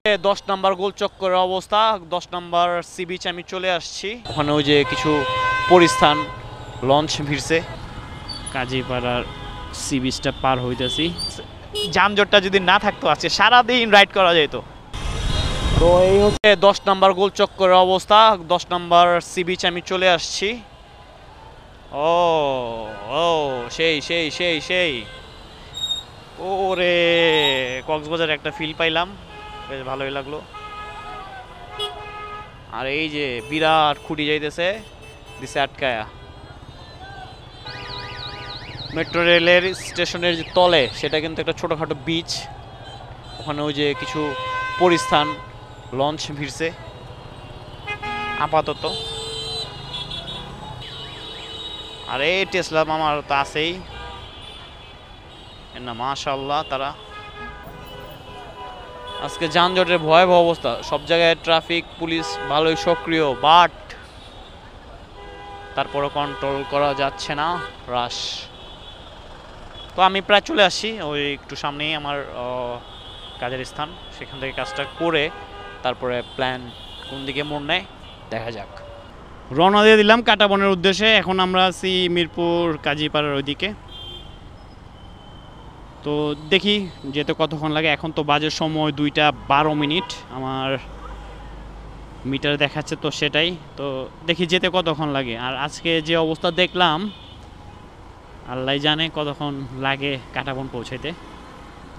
10 number গোল চক্করের অবস্থা। 10 number sea beach আমি চলে আসছি। ওখানে ওই যে কিছু পরিস্থান লঞ্চ ভিড়ছে। কাজীপাড়ার সি বিচটা পার হইতেছি। যানজটটা যদি না থাকতো আজকে সারাদিন রাইড করা যেত। তো এই হচ্ছে 10 নাম্বার গোল চক্করের অবস্থা। 10 নাম্বার সি বিচ আমি চলে আসছি। ও ও সেই সেই সেই সেই ওরে কক্সবাজার একটা ফিল পাইলাম, বেশ ভালোই লাগলো। আর এই যে বিরাট খুঁটি যাইতেছে দিছে আটকায়া। মেট্রো রেলের স্টেশনের যে তলে সেটা কিন্তু একটা ছোটোখাটো বিচ। ওখানে ওই যে কিছু পরিস্থান লঞ্চ ভিড়ছে আপাতত। আর এই টেসলা আমার তো আছেই না, মাশাআল্লাহ। তারা আজকে যানজটের ভয়াবহ অবস্থা, সব জায়গায় ট্রাফিক পুলিশ ভালোই সক্রিয়, বাট তারপরও কন্ট্রোল করা যাচ্ছে না রাশ। তো আমি প্রায় চলে আসি, ওই একটু সামনেই আমার কাজের স্থান। সেখান থেকে কাজটা করে তারপরে প্ল্যান কোন দিকে মোড় নেয় দেখা যাক। রওনা দিয়ে দিলাম কাঁটাবনের উদ্দেশ্যে। এখন আমরা আছি মিরপুর কাজীপাড়ার ওইদিকে। তো দেখি যেতে কতক্ষণ লাগে। এখন তো বাজে সময় 2টা 12 মিনিট, আমার মিটার দেখাচ্ছে তো সেটাই। তো দেখি যেতে কতক্ষণ লাগে। আর আজকে যে অবস্থা দেখলাম, আল্লাহ জানে কতক্ষণ লাগে কাঁটাবন পৌঁছাইতে।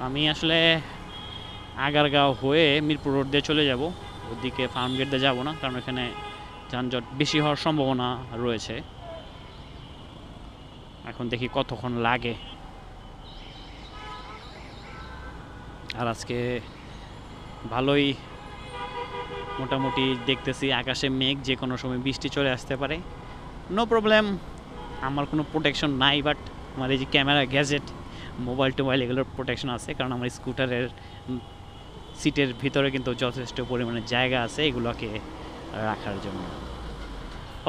আমি আসলে আগারগাঁও হয়ে মিরপুর রোড দিয়ে চলে যাব, ওদিকে ফার্ম গেট দিয়ে যাবো না, কারণ এখানে যানজট বেশি হওয়ার সম্ভাবনা রয়েছে। এখন দেখি কতক্ষণ লাগে। আর আজকে ভালোই মোটামুটি দেখতেছি আকাশে মেঘ, যে কোনো সময় বৃষ্টি চলে আসতে পারে। নো প্রবলেম, আমার কোনো প্রোটেকশন নাই, বাট আমার এই যে ক্যামেরা গ্যাজেট মোবাইল টোবাইল এগুলোর প্রোটেকশন আছে, কারণ আমার স্কুটারের সিটের ভিতরে কিন্তু যথেষ্ট পরিমাণে জায়গা আছে এগুলোকে রাখার জন্য।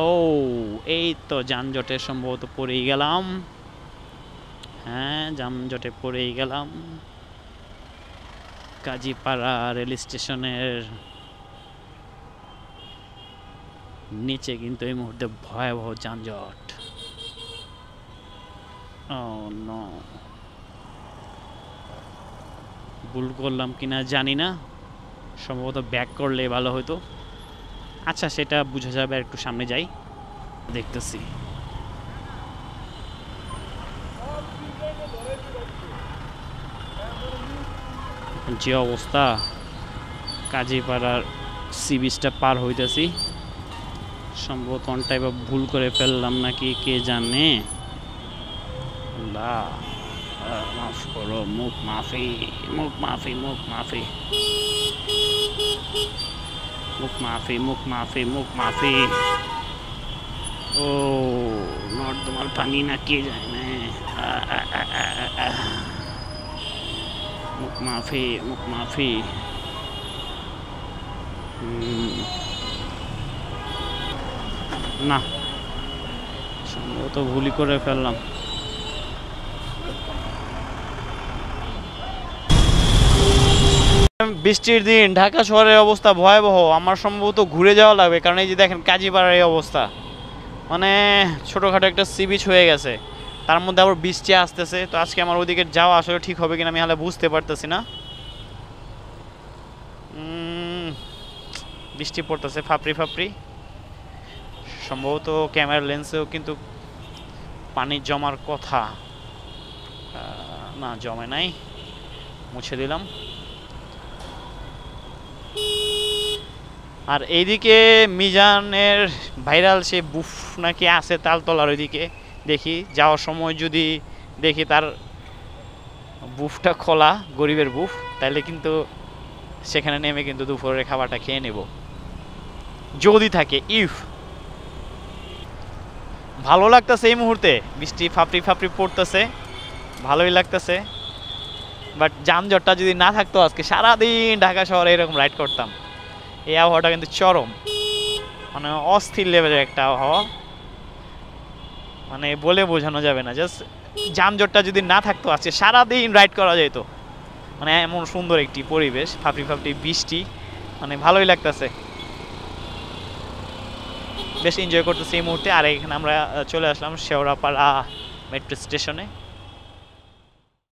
ও এই তো যানজটে সম্ভবত পড়েই গেলাম। হ্যাঁ, যানজটে পড়েই গেলাম। কাজীপাড়া রেল স্টেশনের নিচে কিন্তু এই মুহূর্তে ভয়াবহ যানজট। ও নো, ভুল করলাম কিনা জানি না, সম্ভবত ব্যাক করলে ভালো হতো। আচ্ছা, সেটা বুঝা যাবে, একটু সামনে যাই, দেখতেছি। যে অবস্থা, কাজীপাড়ার সি বিচটা পার হইতেছি। সম্ভবত কোন টাইপ অফ ভুল করে ফেললাম নাকি কে জানে। আল্লাহ মাফ করো, মুখ মাফি, মুখ মাফি, মুখ মাফি, মুখ মাফি, মুখ মাফি, মুখ মাফি। ও নর্দমার পানি না কে জানে। মুখ মাফি, মুখ মাফি। না, সম্ভবত ভুলই করে ফেললাম। বৃষ্টির দিন ঢাকা শহরের অবস্থা ভয়াবহ। আমার সম্ভবত ঘুরে যাওয়া লাগবে, কারণ এই যে দেখেন কাজীপাড়ার এই অবস্থা, মানে ছোটোখাটো একটা সি বিচ হয়ে গেছে, তার মধ্যে আবার বৃষ্টি আসতেছে। তো আজকে আমার ওইদিকে যাওয়া আসলে ঠিক হবে কিনা আমি হালে বুঝতে পারতেছি না। বৃষ্টি পড়তেছে ফাপড়ি ফাপড়ি, সম্ভবত ক্যামেরা লেন্সেও কিন্তু পানি জমার কথা না, জমে নাই, মুছে দিলাম। আর এইদিকে মিজানের ভাইরাল সে বুফ নাকি আছে তালতলার ওইদিকে, দেখি যাওয়ার সময় যদি দেখি তার বুফটা খোলা, গরিবের বুফ, তাহলে কিন্তু সেখানে নেমে কিন্তু দুপুরের খাবারটা খেয়ে নেব যদি থাকে। ইফ ভালো লাগতেছে এই মুহূর্তে, বৃষ্টি ফাপড়ি ফাপড়ি পড়তেছে, ভালোই লাগতেছে। বাট যানজটটা যদি না থাকতো আজকে সারাদিন ঢাকা শহরে এরকম রাইড করতাম। এই আবহাওয়াটা কিন্তু চরম, মানে অস্থির লেভেলের একটা আবহাওয়া, মানে বলে বোঝানো যাবে না। জাস্ট যানজটটা যদি না থাকতো আজকে সারাদিন রাইড করা যেত। মানে এমন সুন্দর একটি পরিবেশ, ফাপড়ি ফাপড়ি বৃষ্টি, মানে ভালোই লাগতেছে, বেশ এনজয় করতেছি এই মুহূর্তে। আর এখানে আমরা চলে আসলাম শেওড়াপাড়া মেট্রো স্টেশনে।